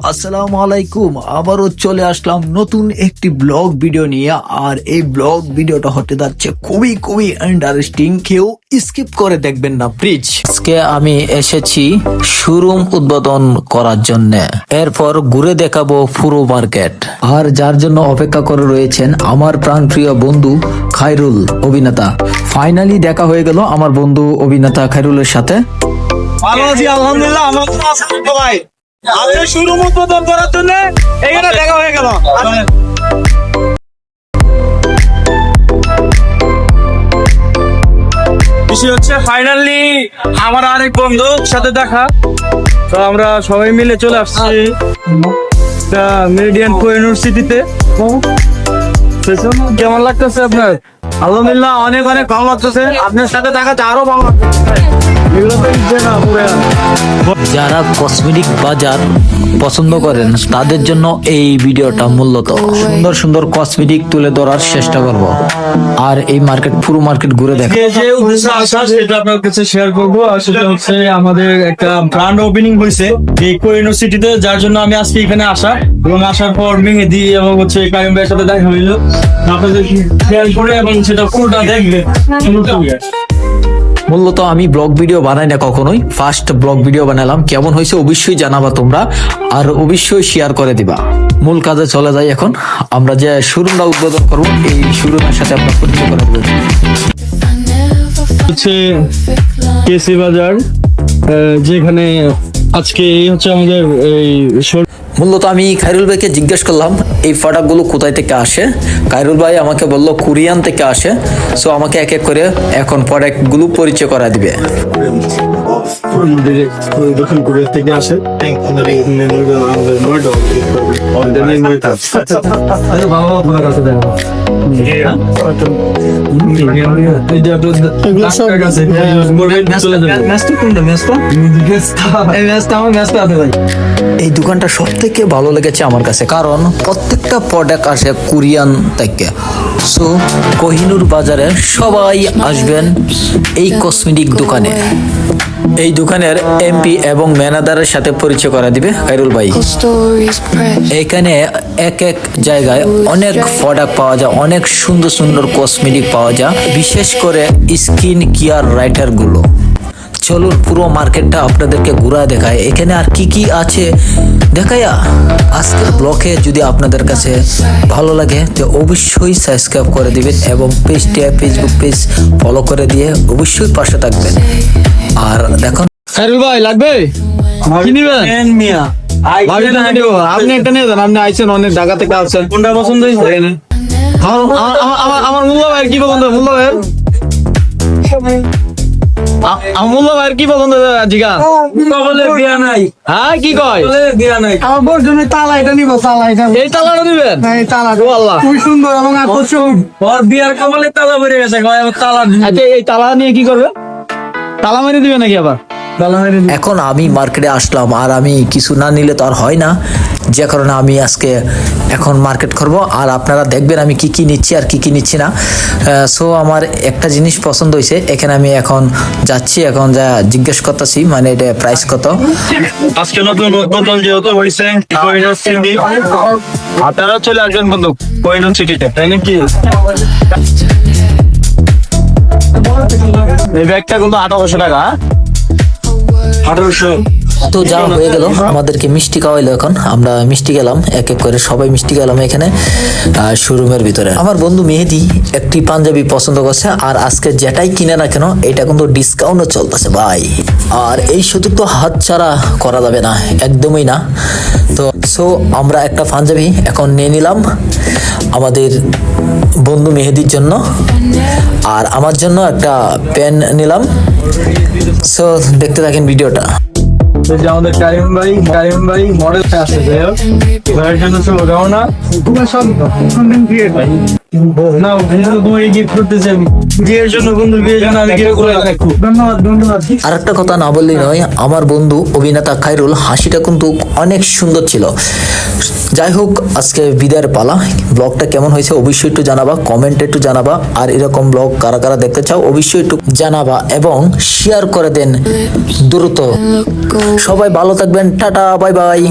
আসসালামু আলাইকুম, আবারও চলে আসলাম নতুন একটি ব্লগ ভিডিও নিয়ে। আর এই ব্লগ ভিডিওটা হতে যাচ্ছে খুবই খুবই ইন্টারেস্টিং, কেউ স্কিপ করে দেখবেন না প্লিজ। আজকে আমি এসেছি শোরুম উদ্বোধন করার জন্য, এরপর ঘুরে দেখাবো পুরো মার্কেট। আর যার জন্য অপেক্ষা করে রয়েছেন আমার প্রাণপ্রিয় বন্ধু খায়রুল অভিনেতা। ফাইনালি দেখা হয়ে গেল আমার বন্ধু অভিনেতা খায়রুলের সাথে। ভালো আছি আলহামদুলিল্লাহ। আমার তো আছেন সবাই, আপনি শুরু উদ্বোধন করার জন্য এখানে দেখা হয়ে গেল। বিষয় হচ্ছে ফাইনালি আমার আরেক বন্ধুর সাথে দেখা, তো আমরা সবাই মিলে চলে আসছি মেরিডিয়ান ইউনিভার্সিটিতে। কেমন লাগতেছে আপনার? আলহামদুলিল্লাহ অনেক অনেক ভালো লাগতেছে, আপনার সাথে দেখাতে আরো ভালো লাগতেছে। যারা কসমেটিক বাজার পছন্দ করেন তাদের জন্য এই ভিডিওটা মূলত সুন্দর সুন্দর কসমেটিক তুলে ধরার চেষ্টা করব। আর এই মার্কেট পুরো মার্কেট ঘুরে দেখা যে উদ্দেশ্যে আসা সেটা আপনার কাছে শেয়ার করবো। আর সেটা হচ্ছে আমাদের একটা ব্র্যান্ড ওপেনিং হয়েছে এই ইউনিভার্সিটিতে, যার জন্য আমি আজকে এখানে আসা, এবং আসার পর মেহেদি এবং হচ্ছে কারিম ভাইয়ের সাথে দেখা হইলো। আপনাদের শেয়ার করে এবং সেটা পুরোটা দেখবে। মূলত আমি ব্লগ ভিডিও বানাই না কখনোই, ফার্স্ট ব্লগ ভিডিও বানালাম। কেমন হয়েছে অবশ্যই জানাবা তোমরা, আর অবশ্যই শেয়ার করে দিবা। মূল কাজে চলে যাই এখন। আমরা যে শোরুমটা উদ্বোধন করবো, এই শোরুমের সাথে আপনার পরিচয় করে দেবেন। হচ্ছে কেসি বাজার, যেখানে আজকে এই হচ্ছে আমাদের এই মূলত আমি খায়রুল ভাইকে জিজ্ঞেস করলাম এই প্রোডাক্টগুলো কোথায় থেকে আসে। খায়রুল ভাই আমাকে বললো কোরিয়ান থেকে আসে। সো আমাকে এক এক করে এখন প্রোডাক্টগুলো পরিচয় করা দিবে। দক্ষিণ কোরিয়া থেকে আসে। এই দোকানটা সব থেকে ভালো লেগেছে আমার কাছে, কারণ প্রত্যেকটা প্রোডাক্ট আসে কোরিয়ান থেকে। সো কোহিনুর বাজারে সবাই আসবেন এই কসমেটিক দোকানে। এই দোকানের এমপি এবং ম্যানেজারের সাথে পরিচয় করা দিবে খায়রুল ভাই। এখানে এক এক জায়গায় অনেক প্রোডাক্ট পাওয়া যায়, অনেক সুন্দর সুন্দর কসমেটিক পাওয়া যায়, বিশেষ করে স্কিন কেয়ার রাইটার গুলো। চলুন পুরো মার্কেটটা আপনাদেরকে ঘুরা দেখায়, এখানে আর কি কি আছে দেখায়া। আজকের ব্লগে যদি আপনাদের কাছে ভালো লাগে তো অবশ্যই সাবস্ক্রাইব করে দিবেন এবং পেজটা ফেসবুক পেজ ফলো করে দিয়ে অবশ্যই পাশে থাকবেন। আর দেখুন খায়রুল ভাই লাগবে কি নিবেন? মিয়া আপনি একটা নিয়ে যান, আপনি আইছেন অনেক ঢাকা থেকে আসছেন। কোনটা পছন্দ হয়েছে? আমার মুল্লা ভাইয়ের কি পছন্দ? মুল্লা ভাইয়ের মুল্লা ভাইয়ের কি পছন্দ? জিগা বলে বিয়া নাই। হ্যাঁ কি কয়? বিয়া নাই। আমার বোর জন্য তালা এটা নিব, তালা এটা। এই তালাটা দিবেন? এই তালা ও আল্লাহ, খুব সুন্দর এবং আকর্ষণ। ওর বিয়ার কপালে তালা বেড়ে গেছে, তালা। আচ্ছা এই তালা নিয়ে কি করবে? তালা মেরে দিবে নাকি আবার? এখন আমি মার্কেটে আসলাম, আর আমি কিছু না নিলে তো আর হয় না, যে কারণে আমি আজকে এখন মার্কেট করব। আর আপনারা দেখবেন আমি কি কি নিচ্ছি আর কি কি নিচ্ছি না। সো আমার একটা জিনিস পছন্দ হয়েছে, এখানে আমি এখন যাচ্ছি, এখন যা জিজ্ঞেস করতেছি মানে এটা প্রাইস কত। আজকে নতুন উদ্বোধন যেহেতু হয়েছে ইউনিভার্সিটি, আপনারা চলে আসবেন বন্ধু ইউনিভার্সিটিতে, তাই নাকি? এই ব্যাগটা কিন্তু 1800 টাকা। 1800। তো যা হয়ে গেল, আমাদেরকে মিষ্টি খাওয়াইলো। এখন আমরা মিষ্টি গেলাম, এক এক করে সবাই মিষ্টি গেলাম এখানে শোরুমের ভিতরে। আমার বন্ধু মেহেদি একটি পাঞ্জাবি পছন্দ করছে, আর আজকে যেটাই কিনে না কেন এটা কিন্তু ডিসকাউন্টও চলতেছে ভাই। আর এই সুযোগ তো হাত ছাড়া করা যাবে না, একদমই না। তো সো আমরা একটা পাঞ্জাবি এখন নিয়ে নিলাম আমাদের বন্ধু মেহেদির জন্য, আর আমার জন্য একটা পেন নিলাম। সো দেখতে থাকেন ভিডিওটা। আমাদের কারিম ভাই মডেল আসছে, যাই হোক ভাইয়ের জন্য শুভকামনা না। না তোমাকে গিফট করতেছেন বিয়ের জন্য, বন্ধু বিয়ের জন্য আমি গিফট করে রাখবো। ধন্যবাদ। আর একটা কথা না বললেই নয়, আমার বন্ধু অভিনেতা খায়রুল হাসিটা কিন্তু অনেক সুন্দর ছিল। যাই হোক, আজকে বিদায়ের পালা। ব্লগটা কেমন হয়েছে অবশ্যই একটু জানাবা, কমেন্টে একটু জানাবা। আর এরকম ব্লগ কারা কারা দেখতে চাও অবশ্যই একটু জানাবা এবং শেয়ার করে দেন দ্রুত। সবাই ভালো থাকবেন, টাটা, বাই বাই।